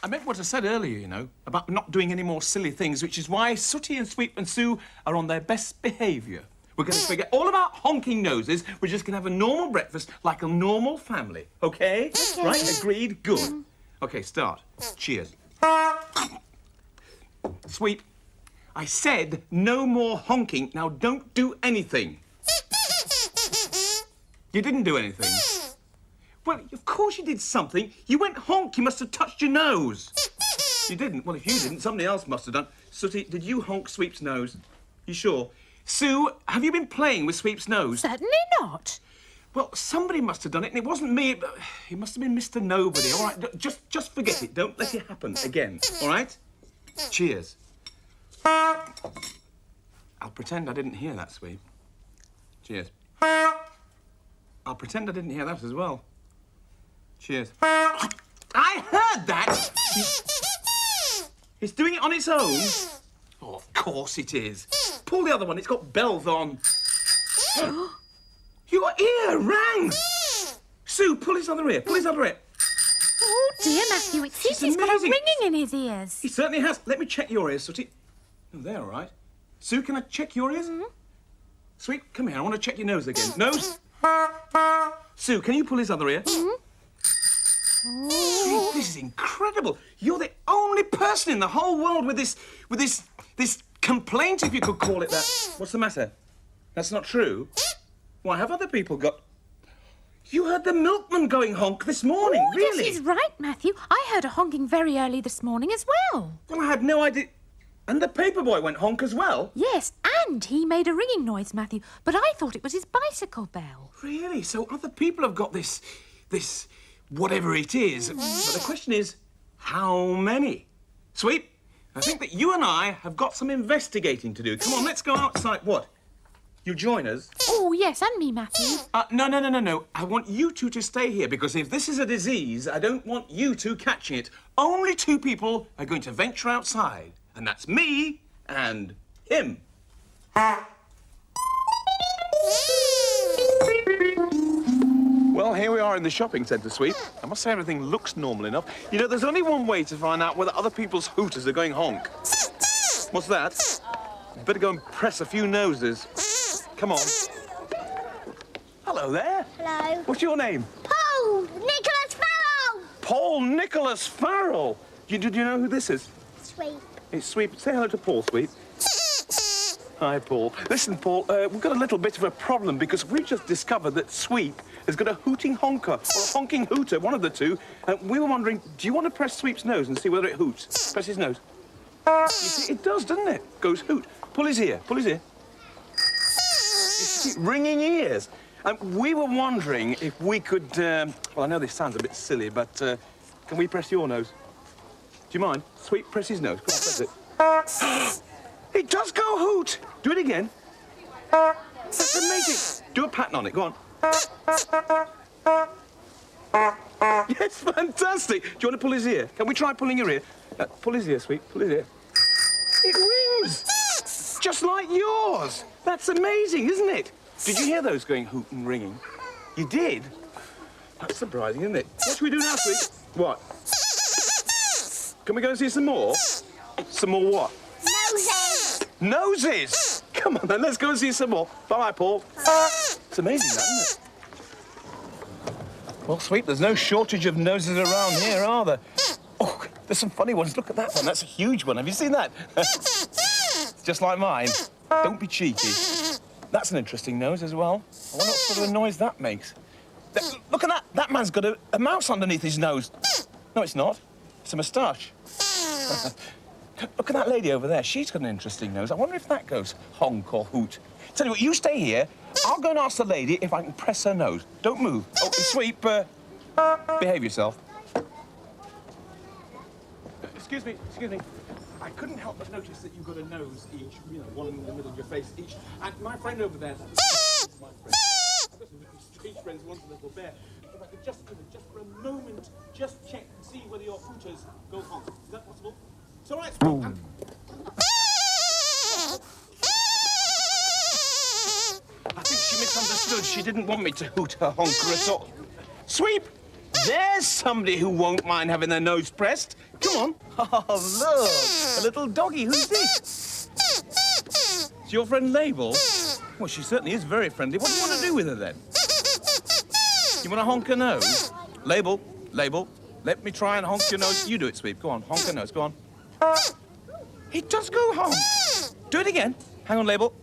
I meant what I said earlier, you know, about not doing any more silly things, which is why Sooty and Sweep and Sue are on their best behaviour. We're going to forget all about honking noses. We're just going to have a normal breakfast like a normal family, OK? Okay. Right, agreed? Good. OK, start. Cheers. Sweep, I said no more honking. Now don't do anything. You didn't do anything. Well, of course you did something. You went honk. You must have touched your nose. You didn't. Well, if you didn't, somebody else must have done. Sooty, did you honk Sweep's nose? You sure? Sue, have you been playing with Sweep's nose? Certainly not. Well, somebody must have done it, and it wasn't me. It must have been Mr. Nobody. All right, just forget it. Don't let it happen again. All right? Cheers. I'll pretend I didn't hear that, Sweep. Cheers. I'll pretend I didn't hear that as well. Cheers. I heard that! It's doing it on its own? Oh, of course it is. Pull the other one, it's got bells on. Your ear rang! Sue, pull his other ear, pull his other ear. Oh, dear, Matthew, it seems he's got a ringing in his ears. He certainly has. Let me check your ears, Sooty. Oh, they're all right. Sue, can I check your ears? Mm-hmm. Sweet, come here, I want to check your nose again. Nose? Sue, can you pull his other ear? Mm-hmm. Gee, this is incredible. You're the only person in the whole world with this complaint, if you could call it that. What's the matter? That's not true. Why have other people got... You heard the milkman going honk this morning, Oh, really? yes, he's right, Matthew. I heard a honking very early this morning as well. Well, I had no idea. And the paperboy went honk as well? Yes, and he made a ringing noise, Matthew, but I thought it was his bicycle bell. Really? So other people have got this whatever it is. But the question is, how many? Sweep, I think that you and I have got some investigating to do. Come on, let's go outside. What? You join us? Oh, yes, and me, Matthew. No. I want you two to stay here, because if this is a disease, I don't want you two catching it. Only two people are going to venture outside, and that's me and him. Well, here we are in the shopping centre, Sweep. I must say everything looks normal enough. You know, there's only one way to find out whether other people's hooters are going honk. What's that? Better go and press a few noses. Come on. Hello there. Hello. What's your name? Paul Nicholas Farrell. Paul Nicholas Farrell. Do you know who this is? Sweep. It's Sweep. Say hello to Paul, Sweep. Hi, Paul. Listen, Paul, we've got a little bit of a problem because we've just discovered that Sweep has got a hooting honker, or a honking hooter, one of the two. And we were wondering, do you want to press Sweep's nose and see whether it hoots? Press his nose. You see, it does, doesn't it? Goes hoot. Pull his ear. Pull his ear. You see, ringing ears. And we were wondering if we could... well, I know this sounds a bit silly, but can we press your nose? Do you mind? Sweep, press his nose. Come on, press it. It does go hoot. Do it again. That's amazing. Do a pattern on it. Go on. Yes, fantastic. Do you want to pull his ear? Can we try pulling your ear? Pull his ear, Sweep. Pull his ear. It rings. Just like yours. That's amazing, isn't it? Did you hear those going hoot and ringing? You did? That's surprising, isn't it? What should we do now, Sweep? What? Can we go and see some more? Some more what? Noses. Noses! Come on, then, let's go and see some more. Bye, Paul. It's amazing, that, isn't it? Well, Sweep, there's no shortage of noses around here, are there? Oh, there's some funny ones. Look at that one. That's a huge one. Have you seen that? Just like mine. Don't be cheeky. That's an interesting nose as well. I wonder what sort of a noise that makes. Look at that. That man's got a mouse underneath his nose. No, it's not. It's a moustache. Look at that lady over there. She's got an interesting nose. I wonder if that goes honk or hoot. Tell you what, you stay here. I'll go and ask the lady if I can press her nose. Don't move. Oh, Sweep, behave yourself. Excuse me. I couldn't help but notice that you've got a nose each, you know, one in the middle of your face each. And my friend over there, that's my friend. I've got some really strange friends, one's a little bear. If I could just for a moment, just check and see whether your hooters go honk. Is that possible? It's all right, Sweep. I think she misunderstood. She didn't want me to hoot her honker at all. Sweep, There's somebody who won't mind having their nose pressed. Come on. Oh, look, a little doggy. Who's this? It's your friend Label? Well, she certainly is very friendly. What do you want to do with her, then? You want to honk her nose? Label, let me try and honk your nose. You do it, Sweep. Go on, honk her nose. Go on. It does go honk. Do it again. Hang on, Label.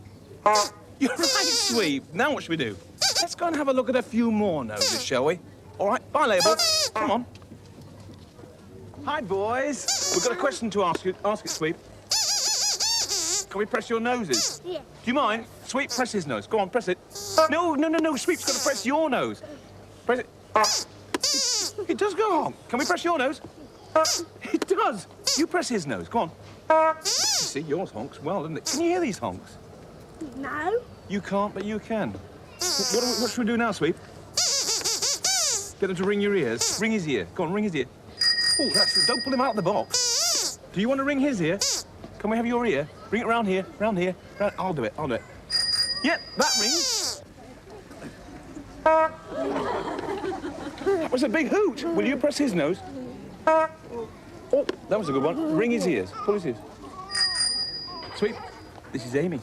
You're right, Sweep. Now what should we do? Let's go and have a look at a few more noses, shall we? All right, bye, Label. Come on. Hi, boys. We've got a question to ask you. Ask it, Sweep. Can we press your noses? Yeah. Do you mind? Sweep, press his nose. Go on, press it. No. Sweep's got to press your nose. Press it. It does go on. Can we press your nose? It does. You press his nose. Go on. You see, yours honks well, doesn't it? Can you hear these honks? No. You can't, but you can. What should we do now, Sweep? Get him to ring your ears. Ring his ear. Go on, ring his ear. Oh, don't pull him out of the box. Do you want to ring his ear? Can we have your ear? Bring it round here, round here. I'll do it. Yep, that rings. That was a big hoot. Will you press his nose? Oh, that was a good one. Ring his ears. Pull his ears. Sweep, this is Amy.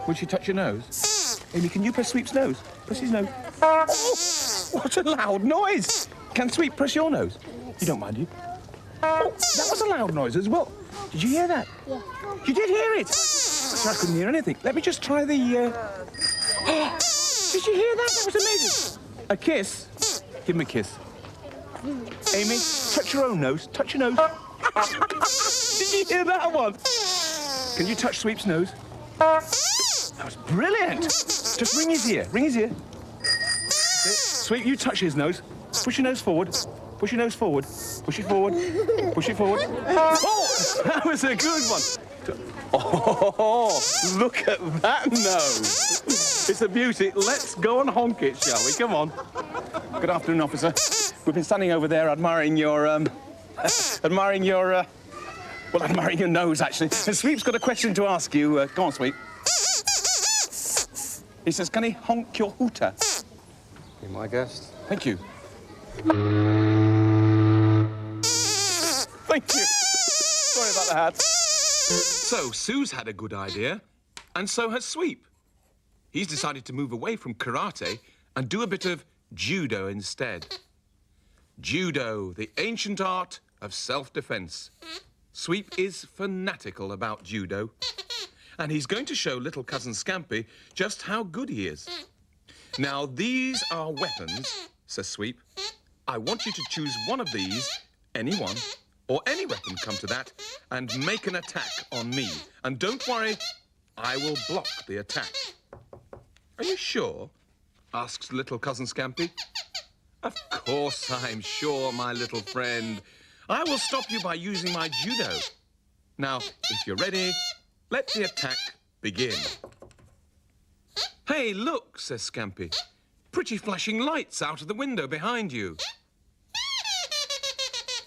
Will she touch your nose? Amy, can you press Sweep's nose? Press his nose. Oh, what a loud noise. Can Sweep press your nose? You don't mind, do you? Oh, that was a loud noise as well. Did you hear that? Yeah. You did hear it? I couldn't hear anything. Let me just try the... Oh, did you hear that? That was amazing. A kiss? Give him a kiss. Amy, touch your own nose. Touch your nose. Did you hear that one? Can you touch Sweep's nose? That was brilliant. Just ring his ear. Ring his ear. Sweep, you touch his nose. Push your nose forward. Push your nose forward. Push it forward. Push it forward. Oh, that was a good one. Oh, look at that nose. It's a beauty. Let's go and honk it, shall we? Come on. Good afternoon, officer. We've been standing over there admiring your admiring your nose, actually. And Sweep's got a question to ask you. Go on, Sweep. He says, can he honk your hooter? Be my guest. Thank you. Thank you. Sorry about the hat. So, Sue's had a good idea, and so has Sweep. He's decided to move away from karate and do a bit of judo instead. Judo, the ancient art of self-defense. Sweep is fanatical about judo, and he's going to show little cousin Scampy just how good he is. Now, these are weapons, says Sweep. I want you to choose one of these, any one, or any weapon, come to that, and make an attack on me. And don't worry, I will block the attack. Are you sure? Asks little cousin Scampy. Of course I'm sure, my little friend. I will stop you by using my judo. Now, if you're ready, let the attack begin. Hey, look, says Scampy. Pretty flashing lights out of the window behind you.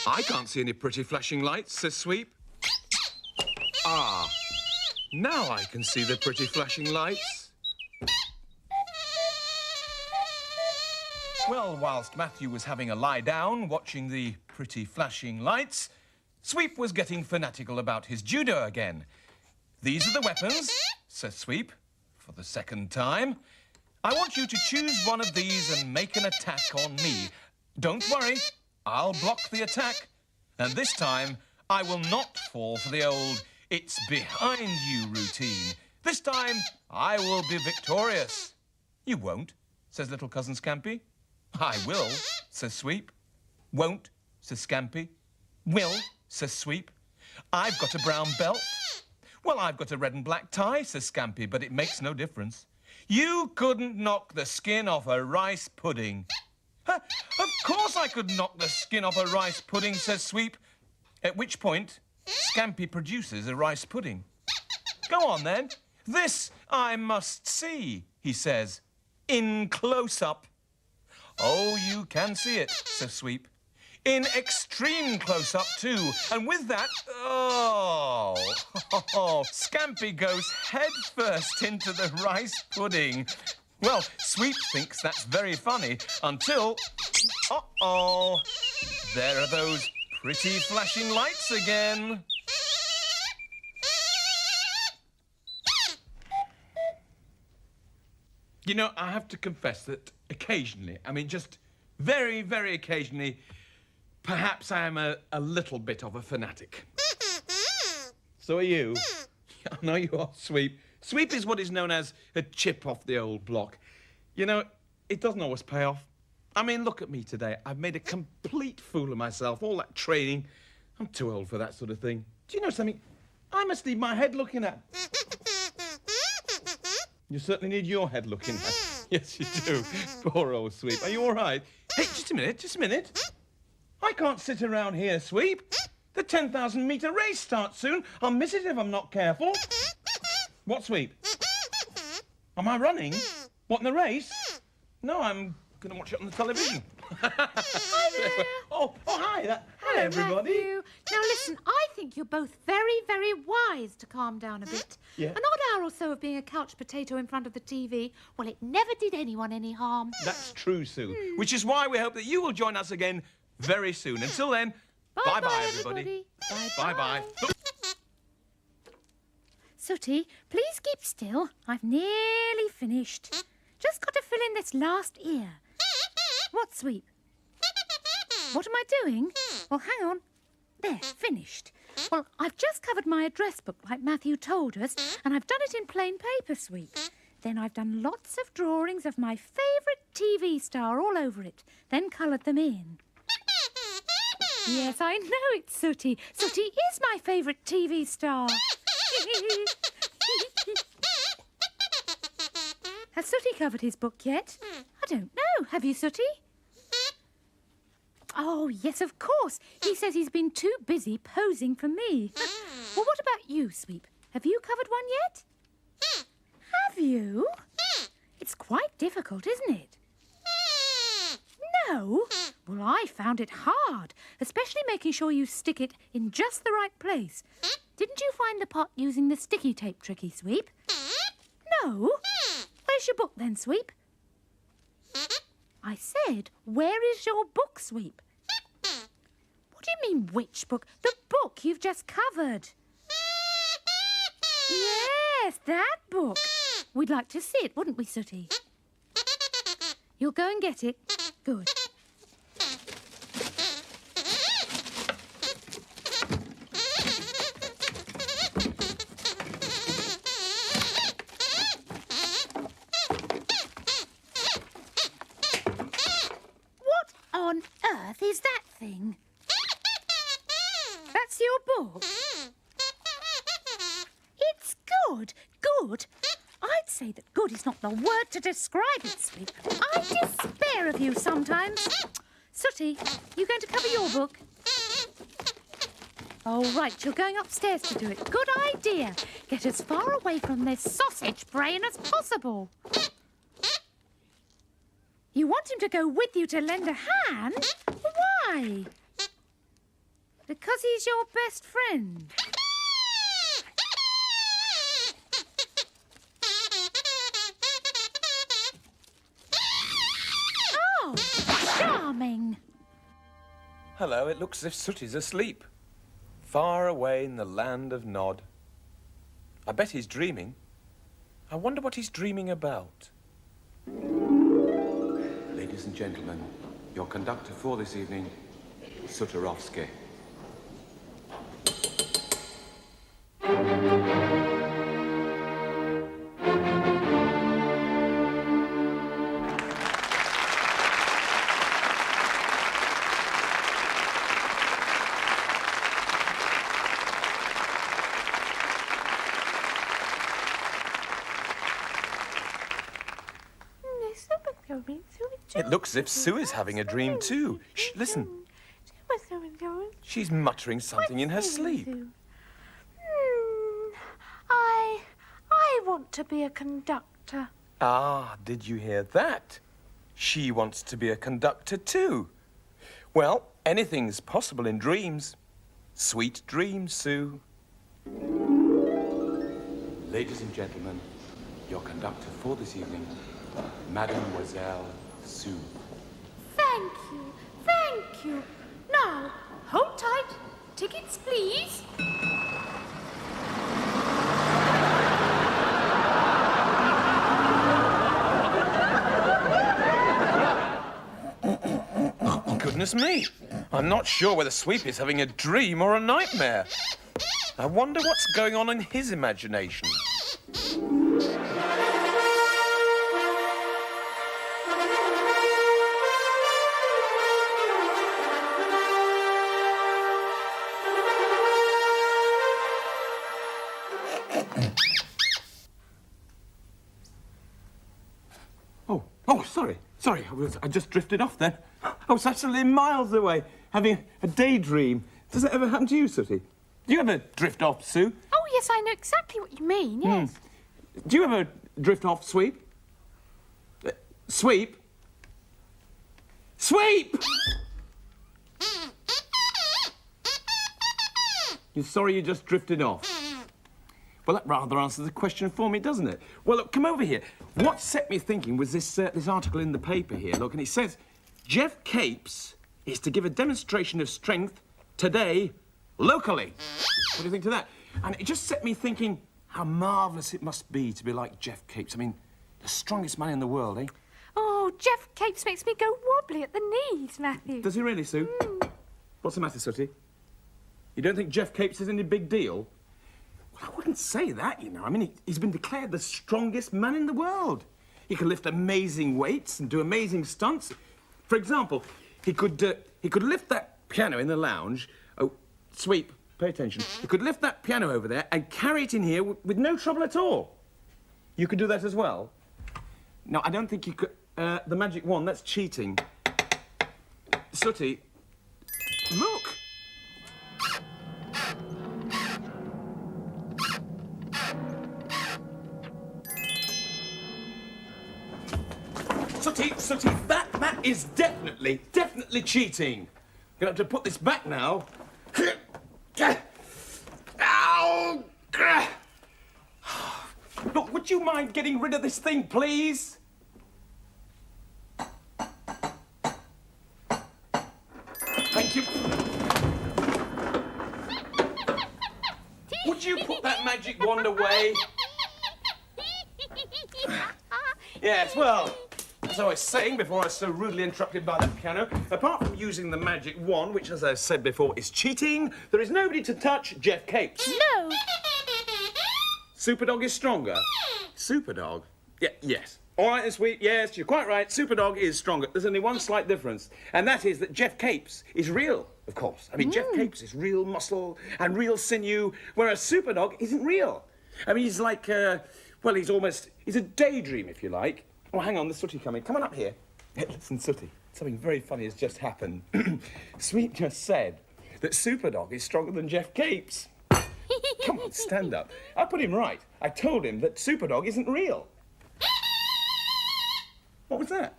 I can't see any pretty flashing lights, says Sweep. Ah, now I can see the pretty flashing lights. Well, whilst Matthew was having a lie down, watching the pretty flashing lights, Sweep was getting fanatical about his judo again. These are the weapons, says Sweep, for the second time. I want you to choose one of these and make an attack on me. Don't worry, I'll block the attack. And this time, I will not fall for the old "it's behind you" routine. This time, I will be victorious. You won't, says little cousin Scampy. I will, says Sweep. Won't, says Scampy. Will, says Sweep. I've got a brown belt. Well, I've got a red and black tie, says Scampy, but it makes no difference. You couldn't knock the skin off a rice pudding. Of course I could knock the skin off a rice pudding, says Sweep. At which point, Scampy produces a rice pudding. Go on, then. This I must see, he says, in close-up. Oh, you can see it, says Sweep. In extreme close-up, too. And with that, Scampy goes head first into the rice pudding. Well, Sweep thinks that's very funny until... Uh-oh. There are those pretty flashing lights again. You know, I have to confess that occasionally, I mean, just very, very occasionally, perhaps I am a little bit of a fanatic. So are you. I know you are, Sweep. Sweep is what is known as a chip off the old block. You know, it doesn't always pay off. I mean, look at me today. I've made a complete fool of myself. All that training. I'm too old for that sort of thing. Do you know something? I must need my head looking at. You certainly need your head looking at. Yes, you do. Poor old Sweep. Are you all right? Hey, just a minute. I can't sit around here, Sweep. The 10,000-metre race starts soon. I'll miss it if I'm not careful. What, Sweep? Am I running? What, in the race? No, I'm going to watch it on the television. Hi there. Oh, hi. Hi, everybody. Matthew. Now listen, I think you're both very, very wise to calm down a bit. Yeah. An odd hour or so of being a couch potato in front of the TV, well, it never did anyone any harm. That's true, Sue. Which is why we hope that you will join us again very soon. Until then, bye-bye, everybody. Bye-bye. Sooty, please keep still. I've nearly finished. Just got to fill in this last ear. What, Sweep? What am I doing? Well, hang on. There, finished. Well, I've just covered my address book like Matthew told us, and I've done it in plain paper, Sweep. Then I've done lots of drawings of my favourite TV star all over it, then coloured them in. Yes, I know it's Sooty. Sooty is my favourite TV star. Has Sooty covered his book yet? I don't know. Have you, Sooty? Oh, yes, of course. He says he's been too busy posing for me. Well, what about you, Sweep? Have you covered one yet? Have you? It's quite difficult, isn't it? No? Well, I found it hard, especially making sure you stick it in just the right place. Didn't you find the pot using the sticky tape tricky, Sweep? No? Where's your book then, Sweep? I said, where is your book, Sweep? What do you mean, which book? The book you've just covered. Yes, that book. We'd like to see it, wouldn't we, Sooty? You'll go and get it? Good. What on earth is that thing? That's your book? It's good. Good? I'd say that good is not the word to describe it, Sweep. I despair of you sometimes. Sooty, you going to cover your book? Oh, right, you're going upstairs to do it. Good idea. Get as far away from this sausage brain as possible. You want him to go with you to lend a hand? Why? Because he's your best friend. Oh, charming. Hello, it looks as if Sooty's asleep. Far away in the land of Nod. I bet he's dreaming. I wonder what he's dreaming about. Ladies and gentlemen, your conductor for this evening, Sutorowski. It looks as if Sue is having a dream too. Shh, listen. She's muttering something in her sleep. I want to be a conductor. Ah, did you hear that? She wants to be a conductor too. Well, anything's possible in dreams. Sweet dreams, Sue. Ladies and gentlemen, your conductor for this evening, Mademoiselle Sue. Thank you, thank you. Now, hold tight. Tickets, please. Goodness me. I'm not sure whether Sweep is having a dream or a nightmare. I wonder what's going on in his imagination. Oh, sorry. I just drifted off then. I was absolutely miles away, having a daydream. Does that ever happen to you, Sooty? Do you ever drift off, Sue? Oh, yes, I know exactly what you mean, yes. Do you ever drift off, Sweep? Sweep? Sweep! You're sorry you just drifted off? Well, that rather answers the question for me, doesn't it? Well, look, come over here. What set me thinking was this article in the paper here, look, and it says, Jeff Capes is to give a demonstration of strength today, locally. What do you think to that? And it just set me thinking how marvellous it must be to be like Jeff Capes. I mean, the strongest man in the world, eh? Oh, Jeff Capes makes me go wobbly at the knees, Matthew. Does he really, Sue? What's the matter, Sooty? You don't think Jeff Capes is any big deal? Well, I wouldn't say that, you know. I mean, he's been declared the strongest man in the world. He can lift amazing weights and do amazing stunts. For example, he could lift that piano in the lounge. Oh, Sweep, pay attention. He could lift that piano over there and carry it in here with no trouble at all. You could do that as well? No, I don't think you could. The magic wand, that's cheating. Sooty, look! Sooty, that is definitely cheating. Gonna have to put this back now. Ow! Look, would you mind getting rid of this thing, please? Thank you. Would you put that magic wand away? Yes, well, as I was saying before I was so rudely interrupted by that piano, apart from using the magic wand, which, as I said before, is cheating, there is nobody to touch Jeff Capes. No. Superdog is stronger? Superdog? Yes. All right, then, Sweet. Yes, you're quite right. Superdog is stronger. There's only one slight difference, and that is that Jeff Capes is real, of course. I mean, Jeff Capes is real muscle and real sinew, whereas Superdog isn't real. I mean, he's like, he's a daydream, if you like. Oh, hang on, there's Sooty coming. Come on up here. Listen, Sooty, something very funny has just happened. Sweet just said that Superdog is stronger than Jeff Capes. Come on, stand up. I put him right. I told him that Superdog isn't real. What was that?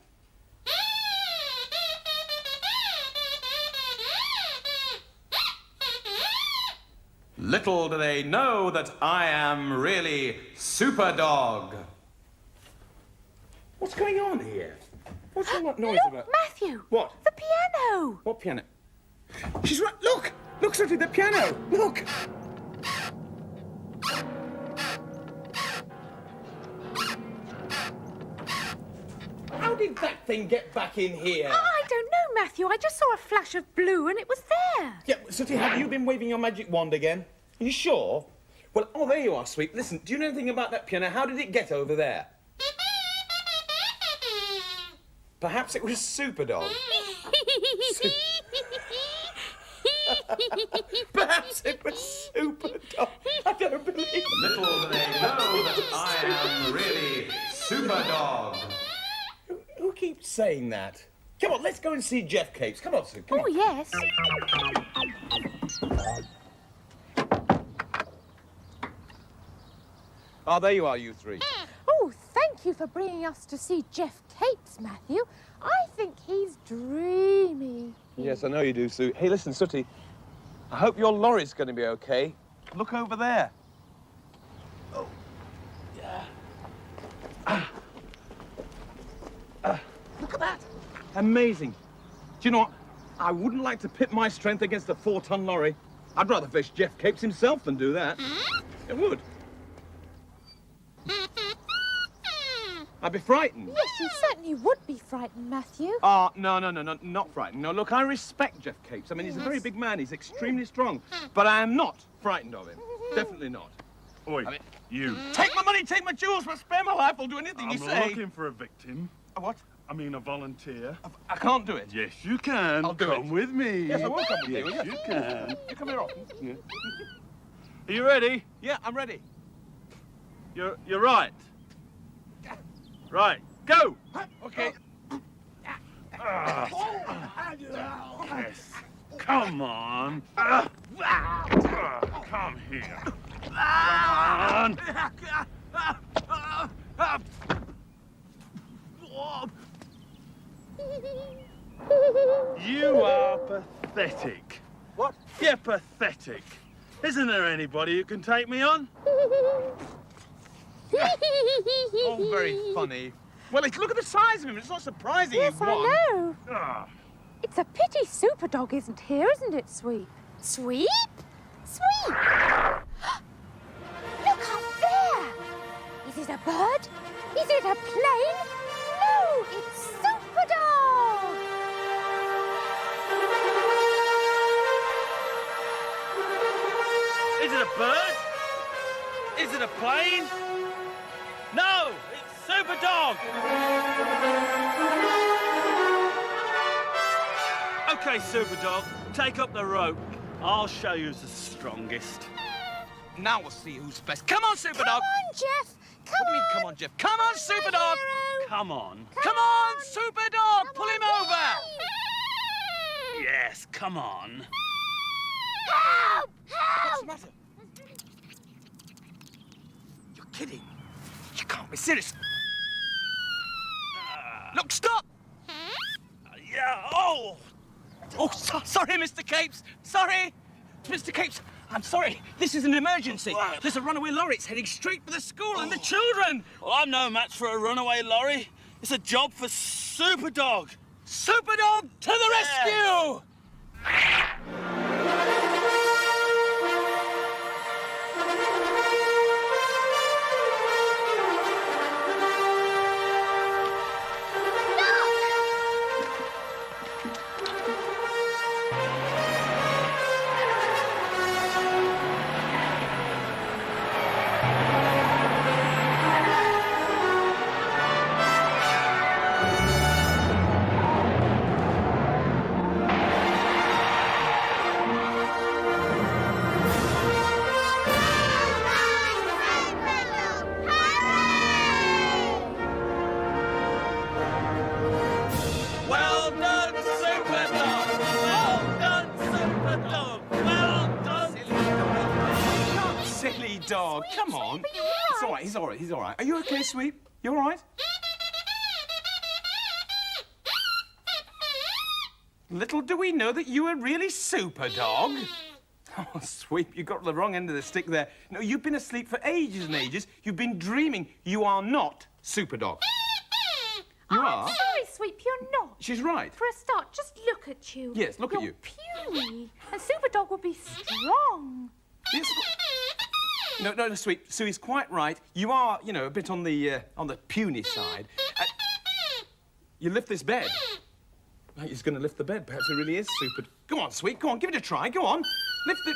Little do they know that I am really Superdog. What's going on here? What's all that noise about? Matthew. What? The piano. What piano? She's right. Look! Look, Sooty, the piano! Look! How did that thing get back in here? I don't know, Matthew. I just saw a flash of blue and it was there. Yeah, Sooty, have you been waving your magic wand again? Are you sure? Well, oh, there you are, Sweet. Listen, do you know anything about that piano? How did it get over there? Perhaps it was Superdog. Perhaps it was Superdog. I don't believe it. Little do they know that I am really Superdog. Who keeps saying that? Come on, let's go and see Jeff Capes. Come on, Sue. Come Oh, on. yes. Oh, there you are, you three. Oh, thank you for bringing us to see Jeff Capes, Matthew. I think he's dreamy. Yes, I know you do, Sue. Hey, listen, Sooty. I hope your lorry's going to be okay. Look over there. Oh, yeah. Amazing. Do you know what? I wouldn't like to pit my strength against a 4-ton lorry. I'd rather face Jeff Capes himself than do that. It would. I'd be frightened. Yes, you certainly would be frightened, Matthew. Oh, no, not frightened. No, look, I respect Jeff Capes. I mean, he's a very big man. He's extremely strong. But I am not frightened of him. Definitely not. Oi, I mean, you. Take my money, take my jewels, but spare my life. I'll do anything you I'm say. looking for a victim. A what? I mean, a volunteer. I can't do it. Yes, you can. I'll do Come it. with me. Yes, I will come with you. Yes, you can. You come here often. Yeah. Are you ready? Yeah, I'm ready. You're right. Right, go. Okay. Yes. Come on. Come here. Come on. You are pathetic. What? You're pathetic. Isn't there anybody who can take me on? Oh, very funny. Well, look at the size of him. It's not surprising Yes, he won. I know. Ah. It's a pity Superdog isn't here, isn't it, Sweep? Sweep? Sweep! Look up there! Is it a bird? Is it a plane? No, it's Superdog! Is it a bird? Is it a plane? No, it's Superdog! Okay, Superdog, take up the rope. I'll show you who's the strongest. Now we'll see who's best. Come on, Superdog. Come on, Jeff! Come What do you mean, on! come on, Jeff? Come on, Superdog. Hero. Come on. Come on, Superdog. Pull him over. Yes, come on. Help! What's Help! the matter? You're kidding. You can't be serious. Look, stop. Yeah, oh! Oh, sorry, Mr. Capes. Sorry. Mr. Capes, I'm sorry. This is an emergency. What? There's a runaway lorry. It's heading straight for the school and the children. Well, I'm no match for a runaway lorry. It's a job for Superdog. Superdog to the rescue! Well done, Superdog! Well done, Superdog! Well done! Silly dog, come on. Sweep, are you It's all right, he's all right, he's all right. Are you okay, Sweep? You all right? Little do we know that you were really Superdog. Oh, Sweep, you got the wrong end of the stick there. No, you've been asleep for ages and ages. You've been dreaming. You are not Superdog. You are? Sorry, Sweep, you're not. She's right. For a start, just look at you. Yes, look at You're you. puny, and Superdog will be strong. Yes. No, Sweep. Sue's quite right. You are, you know, a bit on the puny side. You lift this bed. He's going to lift the bed. Perhaps it really is super. Go on, Sweet. Go on, give it a try. Go on, lift it.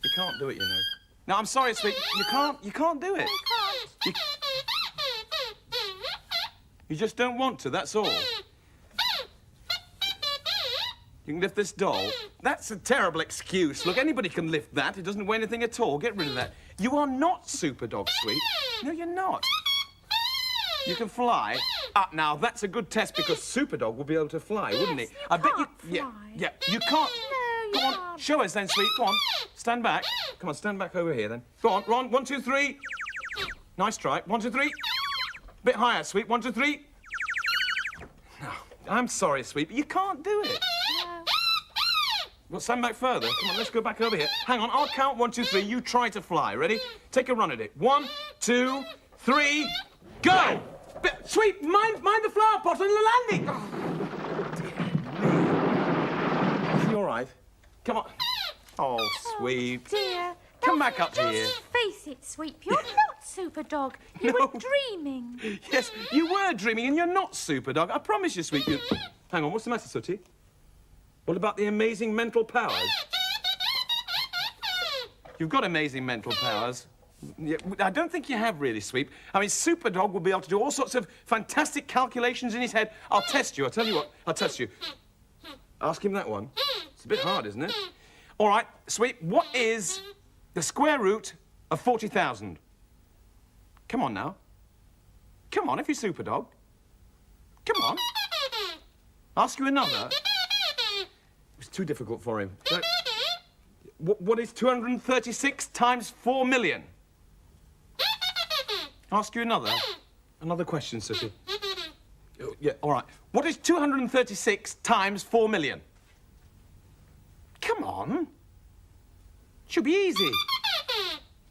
You can't do it, you know. No, I'm sorry, Sweet. You can't do it. I can't. You just don't want to. That's all. You can lift this doll. That's a terrible excuse. Look, anybody can lift that. It doesn't weigh anything at all. Get rid of that. You are not Superdog, Sweet. No, you're not. You can fly. Now that's a good test because Superdog will be able to fly, wouldn't he? Yes, you can't Yeah, fly. yeah. You can't. No, you Go on, can't. show us then, Sweet. Go on, stand back. Come on, stand back over here then. Go on, Ron. 1, 2, 3. Nice try. 1, 2, 3. Bit higher, Sweet. 1, 2, 3. No, I'm sorry, Sweet, but you can't do it. No. Well, stand back further. Come on, let's go back over here. Hang on, I'll count 1, 2, 3. You try to fly. Ready? Take a run at it. 1, 2, 3, go! Sweet, mind the flower pot on the landing. Come on. Oh, Sweep. Dear. Come Now, back up just here. Face it, Sweep. You're not Superdog. You No. were dreaming. Yes, you were dreaming and you're not Superdog. I promise you, Sweep. You... Hang on, what's the matter, Sooty? What about the amazing mental powers? You've got amazing mental powers. Yeah, I don't think you have really, Sweep. I mean, Superdog will be able to do all sorts of fantastic calculations in his head. I'll test you. I'll tell you what. I'll test you. Ask him that one. It's a bit hard, isn't it? All right, Sweep, what is the square root of 40,000? Come on now. Come on, if you're Superdog. Come on. Ask you another. It was too difficult for him. What is 236 times 4 million? Ask you another question, Sooty. Oh, yeah, all right. What is 236 times 4 million? Come on. Should be easy.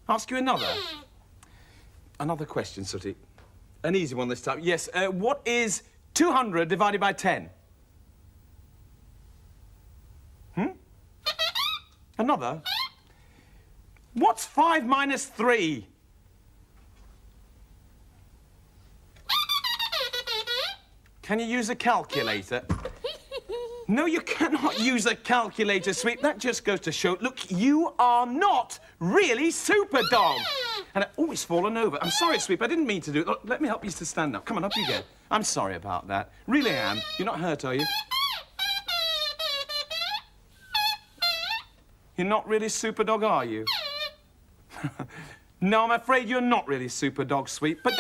Ask you another question, Sooty. An easy one this time. Yes, what is 200 divided by 10? Another? What's 5 minus 3? Can you use a calculator? No, you cannot use a calculator, Sweep. That just goes to show, look, you are not really Superdog. And I've always fallen over. I'm sorry, Sweep, I didn't mean to do it. Look, let me help you to stand up. Come on, up you go. I'm sorry about that. Really am. You're not hurt, are you? You're not really Superdog, are you? No, I'm afraid you're not really Superdog, Sweep. But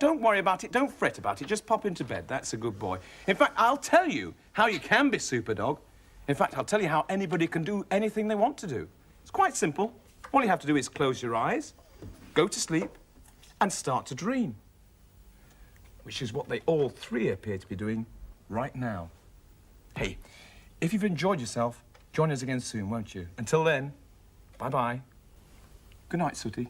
don't worry about it. Don't fret about it. Just pop into bed. That's a good boy. In fact, I'll tell you how you can be Superdog. In fact, I'll tell you how anybody can do anything they want to do. It's quite simple. All you have to do is close your eyes, go to sleep, and start to dream. Which is what they all three appear to be doing right now. Hey, if you've enjoyed yourself, join us again soon, won't you? Until then, bye-bye. Good night, Sooty.